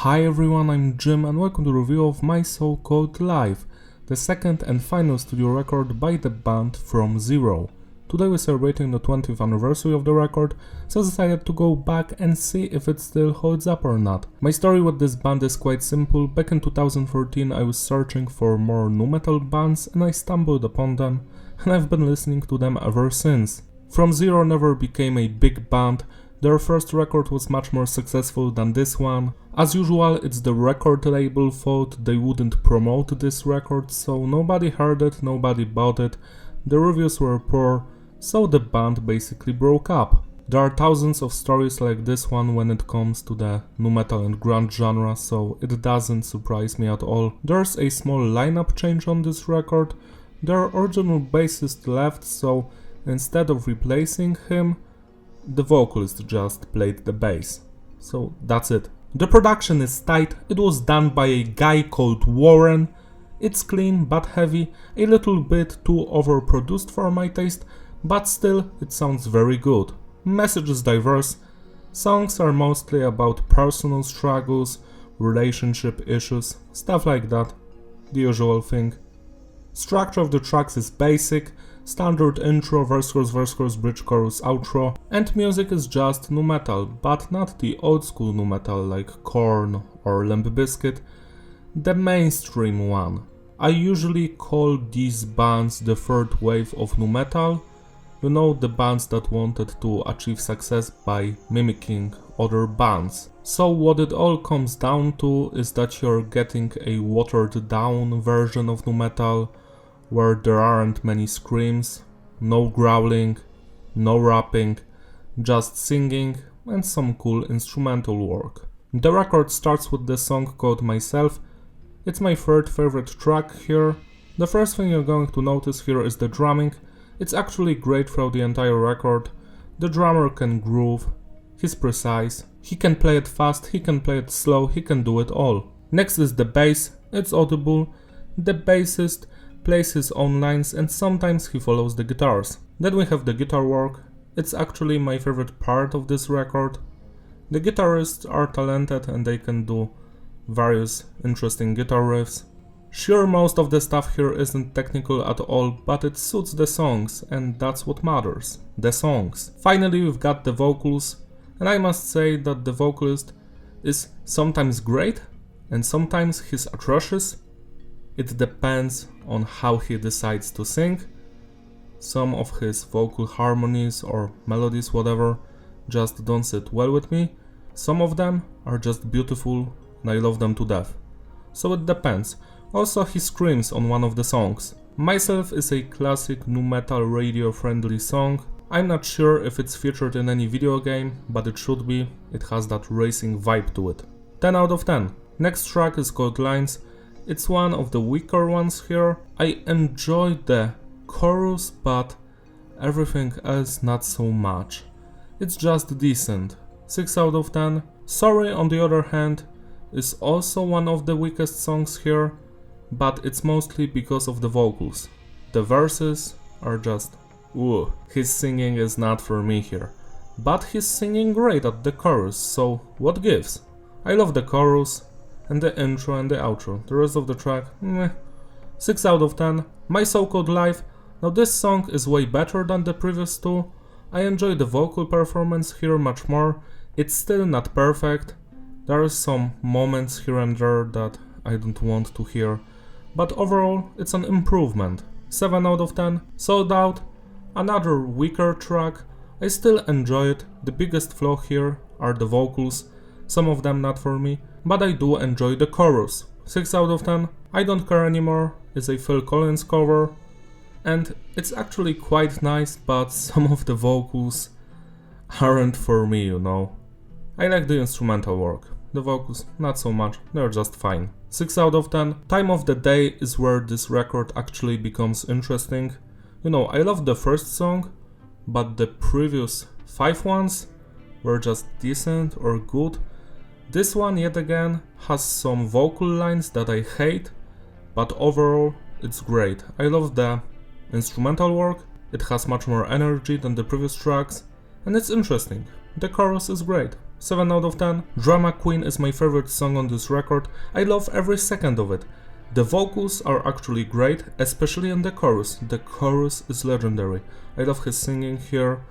Hi everyone, I'm Jim and welcome to the review of My So-Called Life, the second and final studio record by the band From Zero. Today we're celebrating the 20th anniversary of the record, so I decided to go back and see if it still holds up or not. My story with this band is quite simple. Back in 2014 I was searching for more nu metal bands and I stumbled upon them, and I've been listening to them ever since. From Zero never became a big band. Their first record was much more successful than this one. As usual, it's the record label fault. They wouldn't promote this record, so nobody heard it, nobody bought it, the reviews were poor, so the band basically broke up. There are thousands of stories like this one when it comes to the nu metal and grunge genre, so it doesn't surprise me at all. There's a small lineup change on this record. Their original bassist left, so instead of replacing him, the vocalist just played the bass. So that's it. The production is tight, it was done by a guy called Warren. It's clean but heavy, a little bit too overproduced for my taste, but still it sounds very good. Message is diverse, songs are mostly about personal struggles, relationship issues, stuff like that, the usual thing. Structure of the tracks is basic, standard intro, verse chorus, bridge chorus, outro, and music is just nu metal, but not the old school nu metal like Korn or Limp Bizkit, the mainstream one. I usually call these bands the third wave of nu metal, you know, the bands that wanted to achieve success by mimicking other bands. So what it all comes down to is that you're getting a watered down version of nu metal, where there aren't many screams, no growling, no rapping, just singing and some cool instrumental work. The record starts with the song called Myself. It's my third favorite track here. The first thing you're going to notice here is the drumming. It's actually great throughout the entire record. The drummer can groove, he's precise, he can play it fast, he can play it slow, he can do it all. Next is the bass, it's audible. The bassist plays his own lines and sometimes he follows the guitars. Then we have the guitar work. It's actually my favorite part of this record. The guitarists are talented and they can do various interesting guitar riffs. Sure, most of the stuff here isn't technical at all, but it suits the songs and that's what matters, the songs. Finally we've got the vocals, and I must say that the vocalist is sometimes great and sometimes he's atrocious. It depends on how he decides to sing. Some of his vocal harmonies or melodies, whatever, just don't sit well with me. Some of them are just beautiful and I love them to death. So it depends. Also, he screams on one of the songs. Myself is a classic nu metal radio friendly song. I'm not sure if it's featured in any video game, but it should be. It has that racing vibe to it. 10 out of 10. Next track is called Lines. It's one of the weaker ones here. I enjoy the chorus, but everything else not so much. It's just decent. 6 out of 10. Sorry, on the other hand, is also one of the weakest songs here, but it's mostly because of the vocals. The verses are just ooh. His singing is not for me here, but he's singing great at the chorus, so what gives? I love the chorus and the intro and the outro. The rest of the track, meh. 6 out of 10. My So-Called Life. Now this song is way better than the previous two. I enjoy the vocal performance here much more. It's still not perfect. There are some moments here and there that I don't want to hear, but overall it's an improvement. 7 out of 10. Sold Out. Another weaker track. I still enjoy it. The biggest flaw here are the vocals. Some of them not for me, but I do enjoy the chorus. 6 out of 10. I Don't Care Anymore is a Phil Collins cover, and it's actually quite nice, but some of the vocals aren't for me, you know. I like the instrumental work. The vocals, not so much, they're just fine. 6 out of 10. Time of the Day is where this record actually becomes interesting. You know, I love the first song, but the previous 5 ones were just decent or good. This one, yet again, has some vocal lines that I hate, but overall it's great. I love the instrumental work, it has much more energy than the previous tracks, and it's interesting. The chorus is great. 7 out of 10. Drama Queen is my favorite song on this record. I love every second of it. The vocals are actually great, especially in the chorus. The chorus is legendary. I love his singing here.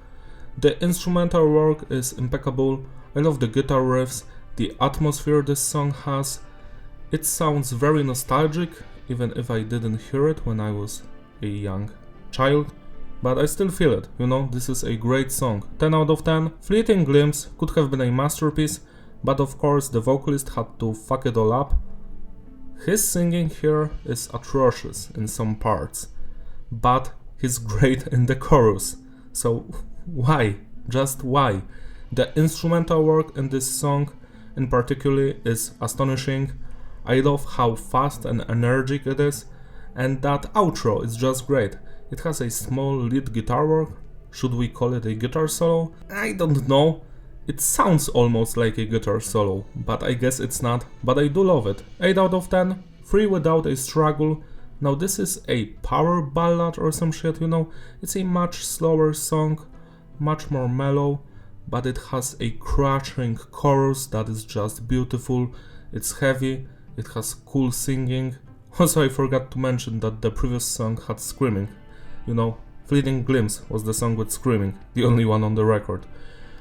The instrumental work is impeccable. I love the guitar riffs, the atmosphere this song has. It sounds very nostalgic, even if I didn't hear it when I was a young child. But I still feel it, you know, this is a great song. 10 out of 10. Fleeting Glimpse could have been a masterpiece, but of course the vocalist had to fuck it all up. His singing here is atrocious in some parts, but he's great in the chorus. So why? Just why? The instrumental work in this song in particular is astonishing. I love how fast and energetic it is, and that outro is just great. It has a small lead guitar work. Should we call it a guitar solo? I don't know. It sounds almost like a guitar solo, but I guess it's not. But I do love it. 8 out of 10. Free Without a Struggle. Now this is a power ballad or some shit, you know. It's a much slower song, much more mellow, but it has a crushing chorus that is just beautiful. It's heavy, it has cool singing. Also, I forgot to mention that the previous song had screaming. You know, Fleeting Glimpse was the song with screaming, the only one on the record.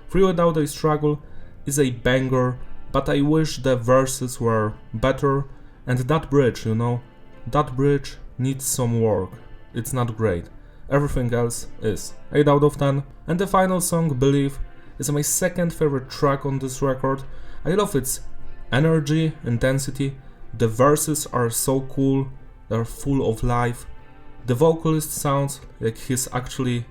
Free Without a Struggle is a banger, but I wish the verses were better, and that bridge, you know, that bridge needs some work. It's not great. Everything else is. 8 out of 10. And the final song, Believe, is my second favorite track on this record. I love its energy, intensity. The verses are so cool, they're full of life. The vocalist sounds like he's actually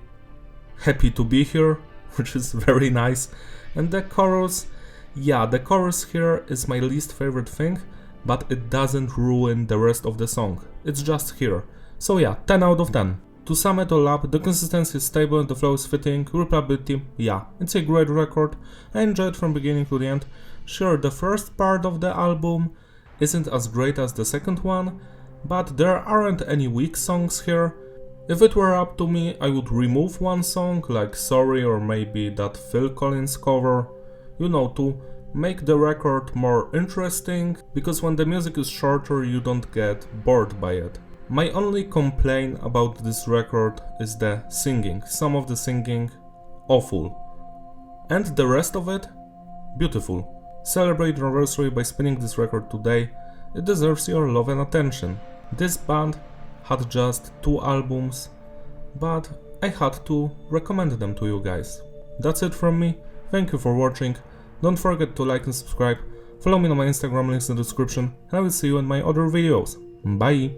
happy to be here, which is very nice. And the chorus, yeah, the chorus here is my least favorite thing, but it doesn't ruin the rest of the song. It's just here. So yeah, 10 out of 10. To sum it all up, the consistency is stable and the flow is fitting. Replayability, yeah, it's a great record. I enjoyed it from beginning to the end. Sure, the first part of the album isn't as great as the second one, but there aren't any weak songs here. If it were up to me, I would remove one song, like Sorry or maybe that Phil Collins cover, you know, to make the record more interesting, because when the music is shorter you don't get bored by it. My only complaint about this record is the singing. Some of the singing, awful. And the rest of it, beautiful. Celebrate your anniversary by spinning this record today. It deserves your love and attention. This band had just 2 albums, but I had to recommend them to you guys. That's it from me. Thank you for watching. Don't forget to like and subscribe. Follow me on my Instagram, links in the description, and I will see you in my other videos. Bye!